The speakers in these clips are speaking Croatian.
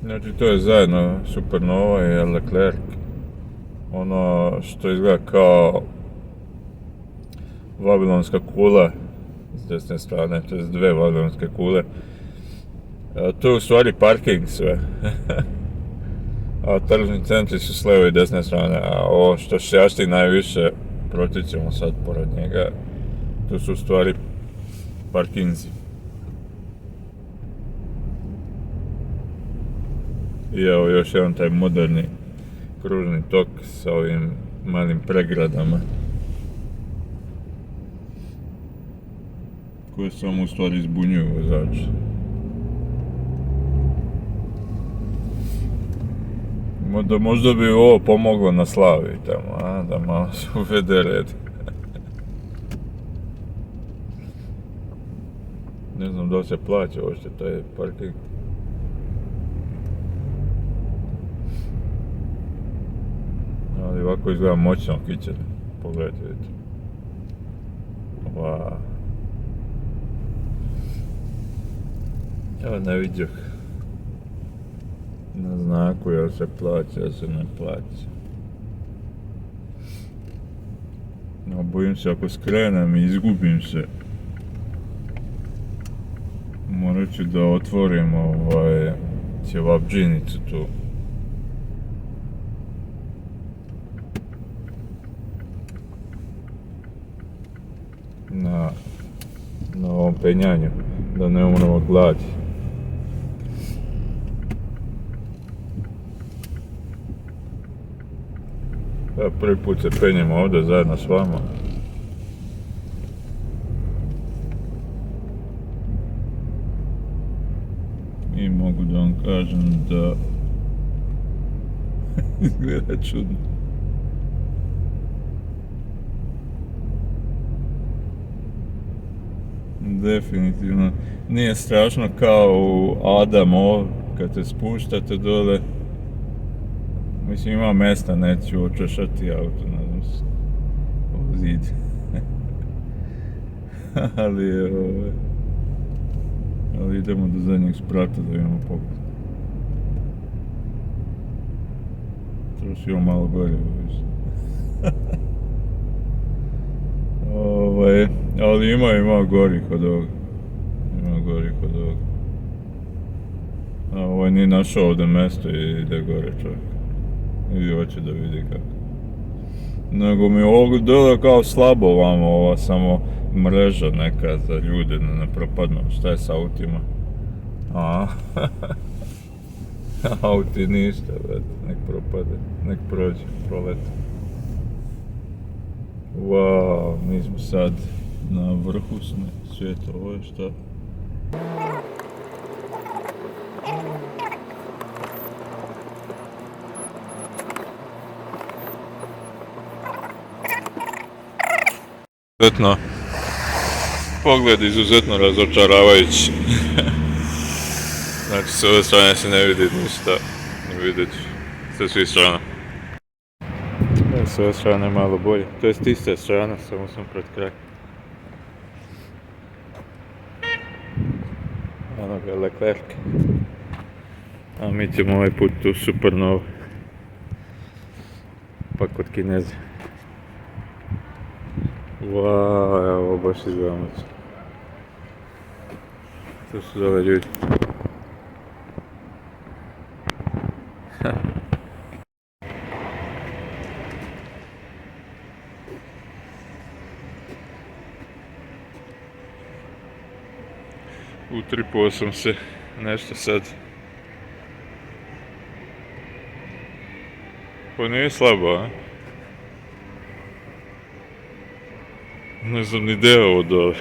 Znači to je zajedno Supernova i Leclerc. Ono što izgleda kao Vavilonska kula s desne strane, to je dve Vavilonske kule. To je u stvari parking sve. A tržni centri su s lijeve i desne strane, a ovo što šašti najviše, protičemo sad pored njega, to su u stvari parkinzi. I evo još jedan taj moderni kružni tok sa ovim malim pregradama koje samo u stvari zbunjuju vozače. Možda bi ovo pomoglo na Slavi tamo, da malo se uvede red. Ne znam da li se plaća uopšte taj parking. Ali ovako izgleda moćno kićer. Pogledajte, vidite. Wow. Evo ne vidio na znaku jel se plaća, jel se ne plaća. No, bojim se ako skrenem i izgubim se. Morat ću da otvorim ćevabdžinicu tu. Na ovom penjanju, da ne umremo od gladi. Ja prvi put se penjem ovdje zajedno s vama. I mogu da vam kažem da izgleda čudno. Definitivno nije strašno kao u Adamo kad se spuštate dole. Mislim ima mesta, neću očešati auto, nadam se. Ovo zid. Ali idemo do zadnjeg sprata da imamo pogled. Trošimo malo gore više. Ali ima gorih od ovoga. A ovaj nije našao ovdje mjesto i ide gore čovjek. I hoće da vidi kako. Nego mi ovo dole kao slabo vamo, ova samo mreža neka za ljude da ne propadnu. Šta je s autima? Auti ništa, nek propade, nek prođe, proleti. Wow, mi smo sad na vrhu svijeta, ovo je šta? Izuzetno, pogled izuzetno razočaravajući. Znači s ove strane se ne vidi ništa, ne vidjet sa svih strana. S ove strane malo bolje, to jest ista strana, samo sam pred kraj. Ono ga Leclerc. A mi ćemo ovaj put u Supernova. Pa kod Kineza. Wow, evo ovo baš izgleda moćno. To su zove ljudi. Utripao sam se nešto sad. Pa nije slabo, a? Ne znam ni gdje je ovo dole.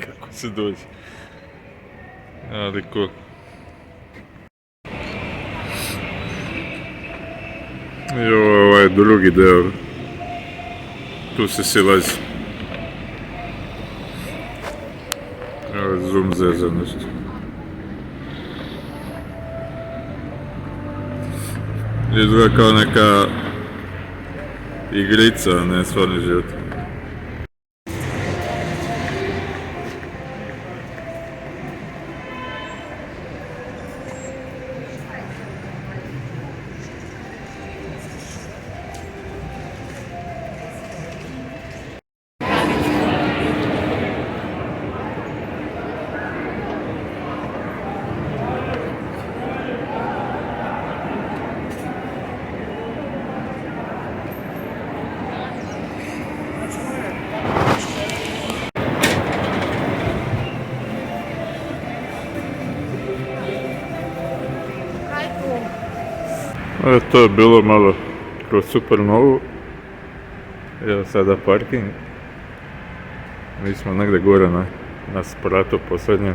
Kako se dođe. Ali ko? I ovo je ovaj drugi deo. Tu se silazi. Evo zoom zeza nešto. Izgleda kao neka igrica, ne stvarni život. To je bilo malo kroz Supernovu. Evo sada parking. Mi smo negdje gore na spratu posljednjem.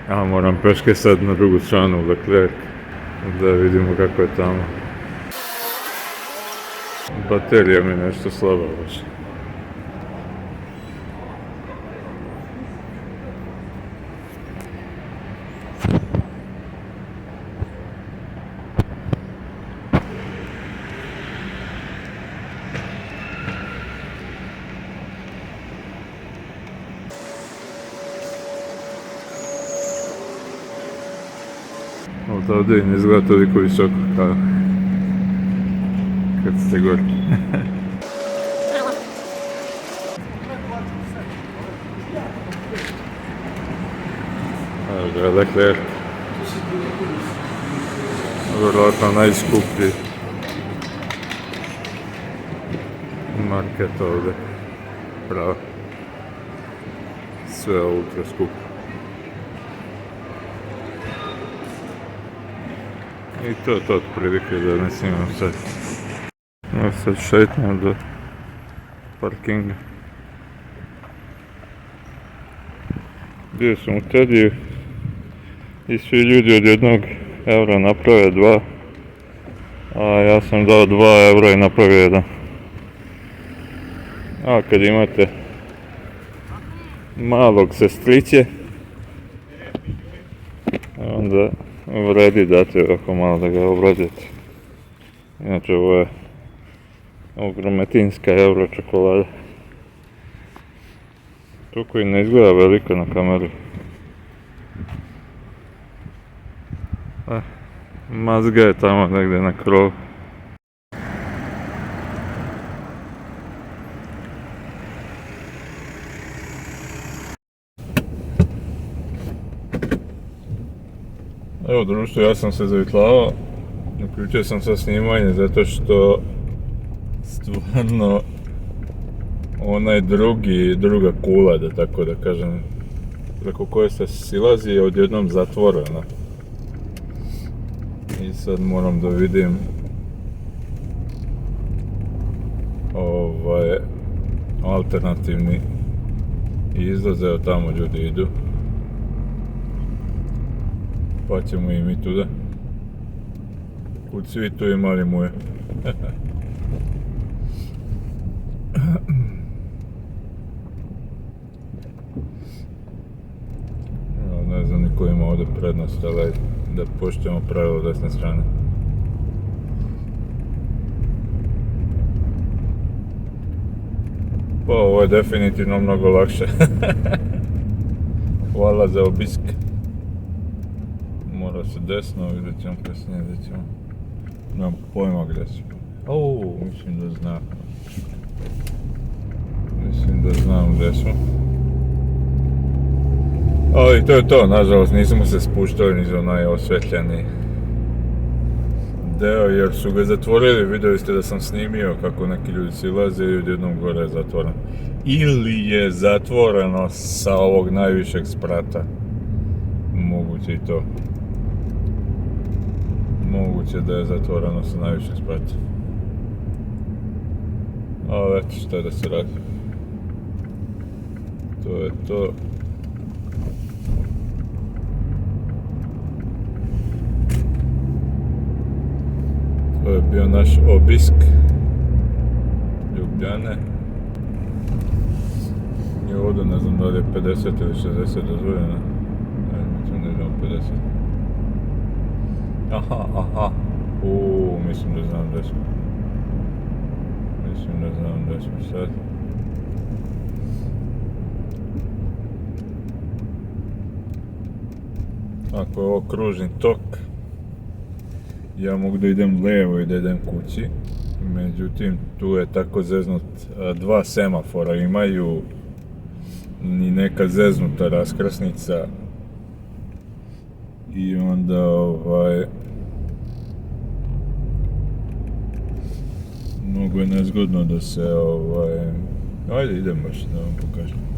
Ja moram peške sad na drugu stranu u Leclerc da vidimo kako je tamo. Baterija mi nešto slaba baš. Ovdje ne izgleda toliko visoko kao kad ste gore. Evo ga Leclerc. Vjerojatno najskuplji market ovdje. Pravo. Sve ultra skupo. I to je to otprilike da ne snimam sad. Evo sad šetnjam do parkinga. Bio sam u Tediju i svi ljudi od 1 eura naprave 2, a ja sam dao 2 eura i napravio 1. A kad imate malog sestriće, onda vredi dati ovako malo da ga obradite. Inače ovo je ogrometinska euro čokolada. Toliko i ne izgleda veliko na kameri. Mazga je tamo negdje na krovu. Evo društvo, ja sam se zavitlavao, uključio sam sa snimanje zato što stvarno onaj druga kula, da tako da kažem, preko koje se silazi je odjednom zatvorena. I sad moram da vidim alternativni izlaz, evo tamo ljudi idu. Pa ćemo i mi tuda. Kud svi tu imali moje. Ne znam niko ima ovdje prednost, ali da poštujemo pravilo desne strane. Pa ovo je definitivno mnogo lakše. Hvala za obisk. Mora se desno, vidjet ćemo kasnije, vidjet ćemo. Nemam pojma gdje su. Mislim da znam. Gdje smo. Ali to je to, nažalost nismo se spuštali niz onaj osvetljeni deo jer su ga zatvorili, vidjeli ste da sam snimio kako neki ljudi silaze i odjednom gore je zatvoren. Ili je zatvoreno sa ovog najvišeg sprata. Moguće i to. Moguće da je zatvoreno sa najvišeg sprata. Ali eto šta je da se radi. To je to. To je bio naš obisk Ljubljane. I ovdje ne znam da li je 50 ili 60 dozvoljeno. Mislim da idemo 50. Aha. Mislim da znam gdje smo. Sad. Ako je ovo kružni tok, ja mogu da idem lijevo i da idem kući. Međutim, tu je tako zeznut, 2 semafora imaju i neka zeznuta raskrsnica. I onda mnogo je nezgodno da se ajde idem baš da vam pokažem.